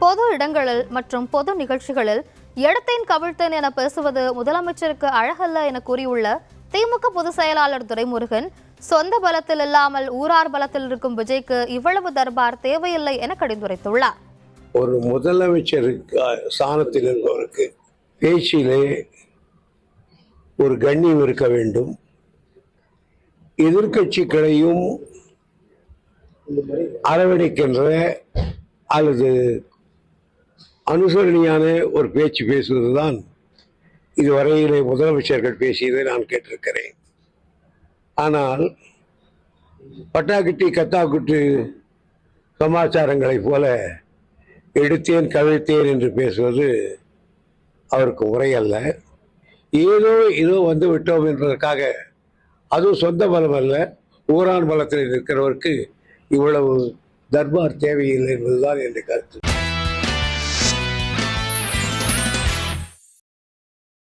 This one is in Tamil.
பொது இடங்களில் மற்றும் பொது நிகழ்ச்சிகளில் இடத்தேன் கவிழ்த்தேன் என பேசுவது முதலமைச்சருக்கு அழகல்ல என கூறியுள்ள திமுக பொதுச் செயலாளர் துரைமுருகன், சொந்த பலத்தில் இல்லாமல் ஊரார் பலத்தில் இருக்கும் விஜய்க்கு இவ்வளவு தர்பார் தேவையில்லை என கடிந்துரைத்துள்ளார். ஒரு முதலமைச்சருக்கு ஸ்தானத்தில் இருப்பவருக்கு பேச்சிலே ஒரு கண்ணியம் இருக்க வேண்டும். எதிர்கட்சிகளையும் அரவணைக்கின்ற அல்லது அனுசரணையான ஒரு பேச்சு பேசுவதுதான் இதுவரையிலே முதலமைச்சர்கள் பேசியதை நான் கேட்டிருக்கிறேன். ஆனால் பட்டாக்குட்டி கத்தாக்குட்டு சமாச்சாரங்களைப் போல எடுத்தேன் கவிழ்த்தேன் என்று பேசுவது அவருக்கு முறையல்ல. ஏதோ வந்து விட்டோம் என்பதற்காக, அதுவும் சொந்த பலம் அல்ல, ஊரான் பலத்தில் இருக்கிறவருக்கு இவ்வளவு தர்பார் தேவையில்லை என்பதுதான் என் கருத்து.